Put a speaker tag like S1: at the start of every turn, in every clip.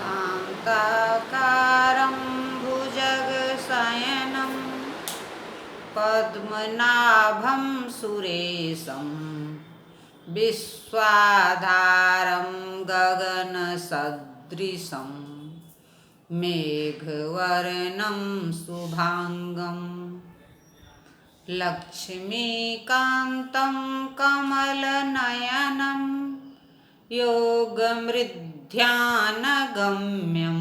S1: शान्ताकारं भुजगशयनं पद्मनाभं सुरेशं विश्वाधारं गगनसदृशं मेघवर्णं शुभांगं लक्ष्मीकान्तं कमलनयनं योगमृध्यानगम्यं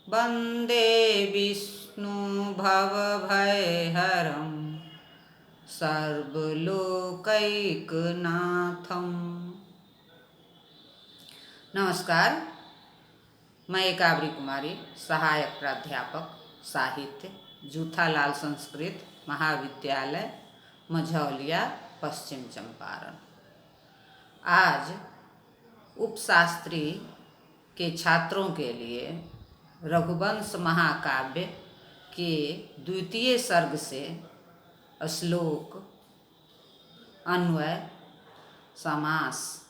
S1: वन्दे विष्णुभवभयहरं सर्वलोकैकनाथम्। नमस्कार, मैं एकावरी कुमारी, सहायक प्राध्यापक साहित्य, जूथालाल संस्कृत महाविद्यालय, मझौलिया, पश्चिम चंपारण। आज उपशास्त्री के छात्रों के लिए रघुवंश महाकाव्य के द्वितीय सर्ग से श्लोक, अन्वय, समास,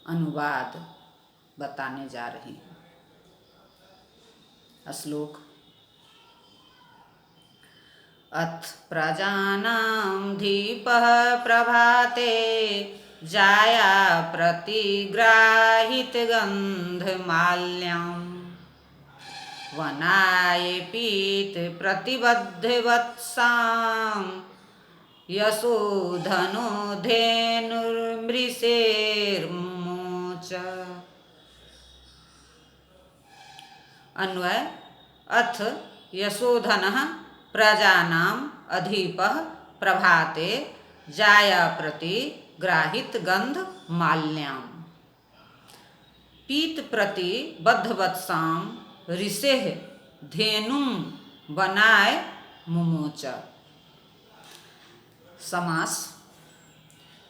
S1: अनुवाद बताने जा रही हूँ। श्लोक। अथ प्रजानां धीपः प्रभाते जाया प्रतिग्राहितगन्धमाल्यं वनाय पीत प्रतिबद्धवत्सां यशोधनो धेनुर्मृषेर्मोच। अन्वय। अथ यशोधनः प्रजानाम् अधीपः प्रभाते जाया प्रति ग्राहित गंध माल्यां पीत प्रति बद्धवत्सां ऋषेः धेनुं वनाय मुमोच। समास।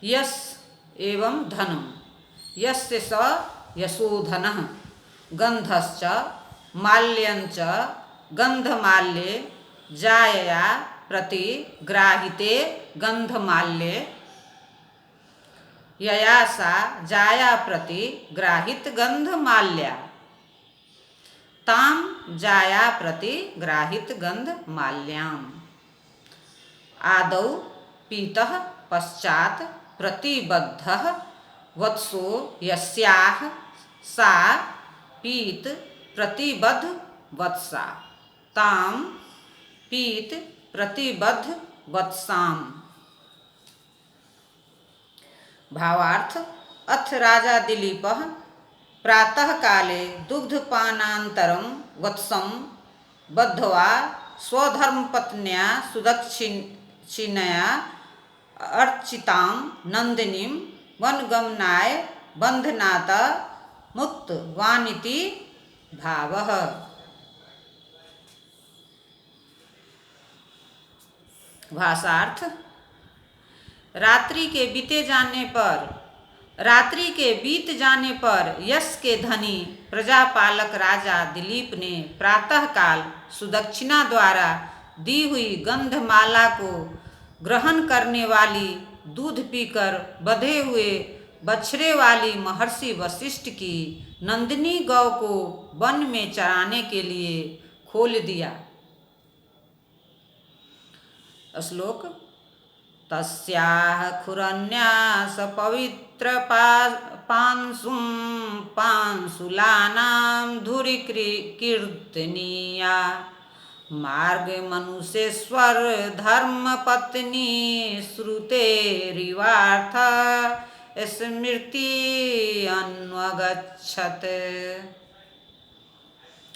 S1: यश एवं धनम, यस्य स यशोधनः, गंधश्च माल्यञ्च गंधमाल्ये जायया प्रति ग्राहिते गंधमाल्ये यया सा जाया प्रति ग्राहित गंधमाल्या तां जाया प्रति ग्राहित गंधमाल्याम् आदौ पीतः पश्चात प्रतिबद्धः वत्सो यस्याः सा पीत प्रतिबद्ध वत्सा तां पीत प्रतिबद्ध वत्साम। भावार्थ। अथ राजा दिलीपः प्रातः काले दुग्धपानान्तरं वत्सं बद्ध्वा स्वधर्मपत्न्या सुदक्षिणया अर्चितां नन्दिनीं वनगमनाय बन्धनात् मुक्तवानिति भावः। भाषार्थ। रात्रि के बीत जाने पर यश के धनी प्रजापालक राजा दिलीप ने प्रातःकाल सुदक्षिणा द्वारा दी हुई गंधमाला को ग्रहण करने वाली दूध पीकर बंधे हुए बछड़े वाली महर्षि वशिष्ठ की नंदिनी गौ को वन में चराने के लिए खोल दिया। श्लोक। तस्याः खुरन्यास पवित्र पांसुं पांसुलानां धुरिकीर्तनीया मार्ग मनुष्येश्वर धर्मपत्नी श्रुतेरिवार्थ स्मृति अन्वगच्छत्।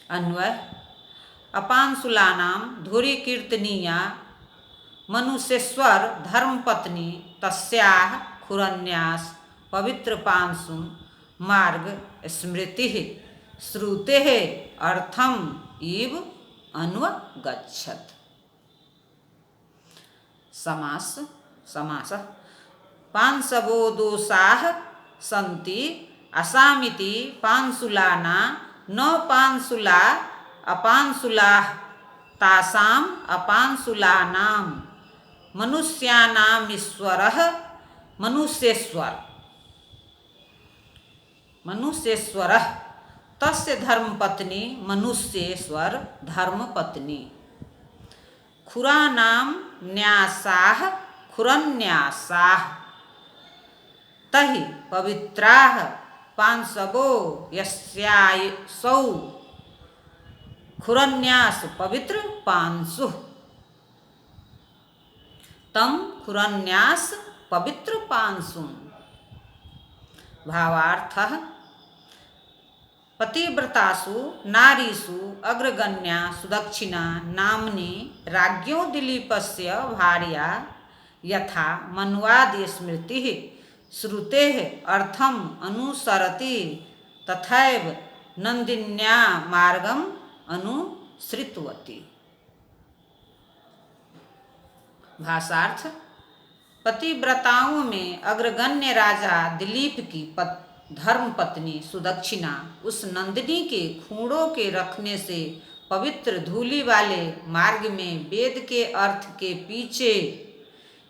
S1: अन्वय। अपांसुलानां धुरिकीर्तनीया मनुष्येश्वर धर्मपत्नी तस्याः खुरन्यास पवित्र पांसुं मार्ग स्मृतिः श्रुतेः अर्थम इव अन्वगच्छत्। समास। समासः। पांसवो दोषाः सन्ति असामिति पांसुलाना न पांसुला अपांसुलाः तासाम अपांसुलानां मनुष्यानामीश्वरः मनुष्येश्वर। मनुष्येश्वरः तस्य धर्मपत्नी मनुष्येश्वर धर्मपत्नी। खुरानां न्यासाः खुरन्यासाः तहि पवित्राः पांसवो यस्यासौ खुरन्यास पवित्र पांसुः तम खुरन्यास पवित्र पांसुं। भावार्थः पतिव्रतासु नारीषु अग्रगण्या सुदक्षिणा नाम्नी राज्ञो दिलीपस्य भार्या यथा मन्वादि स्मृतिः श्रुतेः अर्थम् अनुसरति तथैव नन्दिन्या मार्गम् अनुसृतवती। भाषार्थ पतिव्रताओं में अग्रगण्य राजा दिलीप की धर्मपत्नी सुदक्षिणा उस नंदिनी के खूंटों के रखने से पवित्र धूलि वाले मार्ग में वेद के अर्थ के पीछे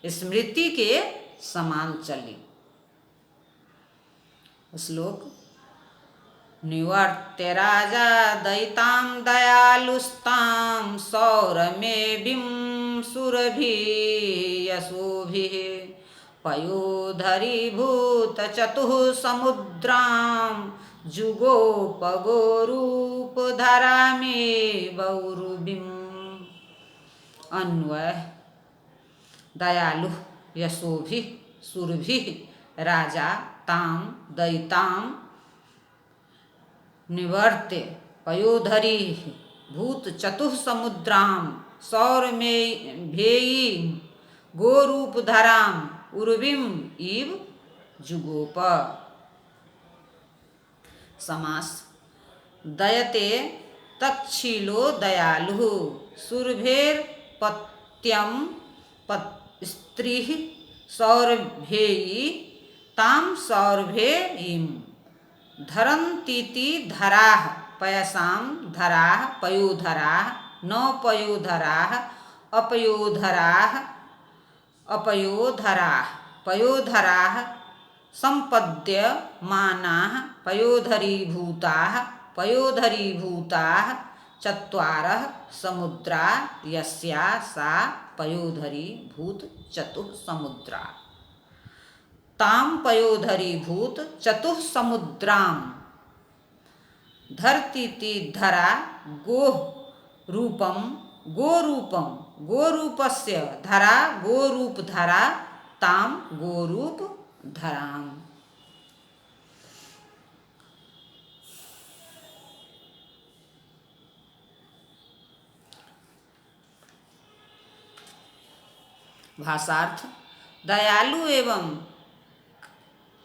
S1: स्मृति के समान चली। श्लोक निवर्त्य राजा दयितां दयालुस्तां सौरमेभिं सुरभियशोभिः पयोधरीभूतचतुः समुद्रां जुगोपगोरूपधरामेवौरुभिम्। अन्वय दयालु यशोभिः सुरभिः राजा तां दयितां निवर्त्य पयोधरी भूत चतुः समुद्रां सौरमेभेयी गोरूपधरां उर्विम इव जुगोप। समास दयते तक्षिलो दयालु सुरभेर पत्यम स्त्री सौरभेयी ताम सौरभेयीम धरन्तीति धराः पयसां धराः पयोधराः न पयोधराः अपयोधराः अपयोधराः पयोधराः सम्पद्यमानाः पयोधरीभूताः पयोधरीभूताः चत्वारः समुद्रा यस्या सा पयोधरीभूत चतुः समुद्रा तां पयोधरीभूत चतुः समुद्रां धरतीति धरा गोः रूपं गोरूपं गोरूपस्य धरा गोरूपधरा तां गोरूपधराम्। भाषार्थ दयालु एवं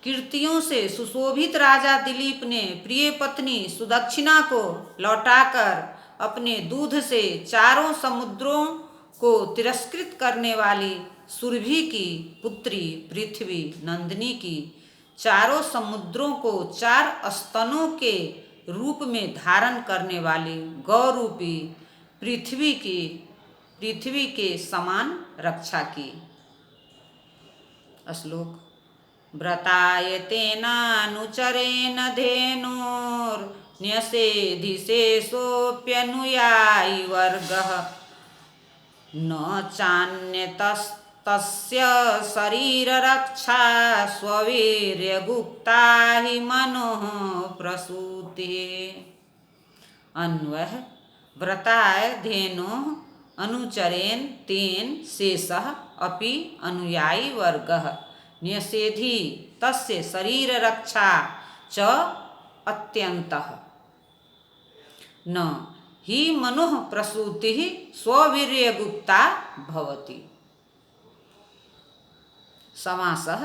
S1: कीर्तियों से सुशोभित राजा दिलीप ने प्रिय पत्नी सुदक्षिणा को लौटाकर अपने दूध से चारों समुद्रों को तिरस्कृत करने वाली सुरभि की पुत्री पृथ्वी नंदिनी की चारों समुद्रों को चार स्तनों के रूप में धारण करने वाली गौरूपी पृथ्वी के समान रक्षा की। श्लोक व्रतायतेनानुचरेण धेनुर्न्यसेधिशेषोऽप्यनुयायी वर्गः न चान्यतस्तस्य शरीररक्षा स्ववीर्यगुप्ता हि मनोः प्रसूतिः। अन्वयः व्रताय धेनोः अनुचरेण तेन शेषः अपि अनुयायी वर्गः न्यसेधि तस्य शरीररक्षा च अत्यन्तः न हि मनुः प्रसूतिः स्ववीर्यगुप्ता भवति। समासः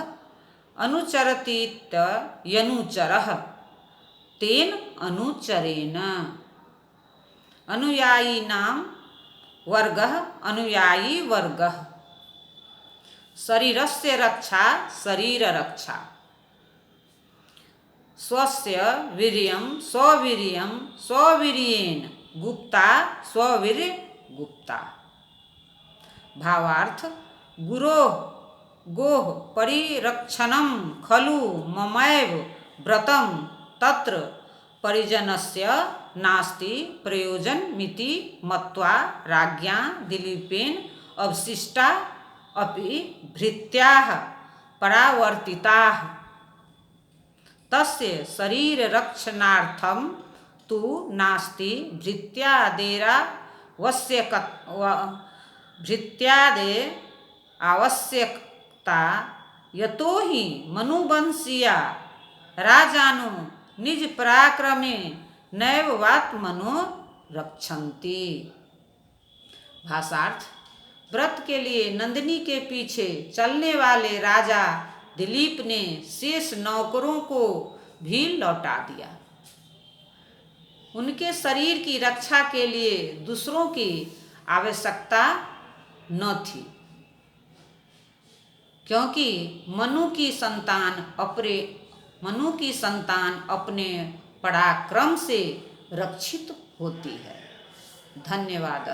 S1: अनुचरतीत्यनुचरः तेन अनुचरेण अनुयायिनां वर्गः अनुयायी वर्गः शरीरस्य रक्षा शरीररक्षा स्वस्य वीर्यं स्ववीर्यं स्ववीर्येण गुप्ता स्ववीर्य गुप्ता। भावार्थ गुरोः गोः परिरक्षणं खलु ममैव व्रतं तत्र परिजनस्य नास्ति प्रयोजनमिति मत्वा राज्ञा दिलीपेन अवशिष्टा अपि भृत्याः परावर्तिताः। तस्य शरीररक्षणार्थं तु नास्ति भृत्यादे आवश्यकता, यतो हि मनुवंशीया राजानो निज पराक्रमे नैवात्मनो रक्षन्ति। भाषार्थ: व्रत के लिए नंदिनी के पीछे चलने वाले राजा दिलीप ने शेष नौकरों को भी लौटा दिया। उनके शरीर की रक्षा के लिए दूसरों की आवश्यकता न थी, क्योंकि मनु की संतान अपने पराक्रम से रक्षित होती है। धन्यवाद।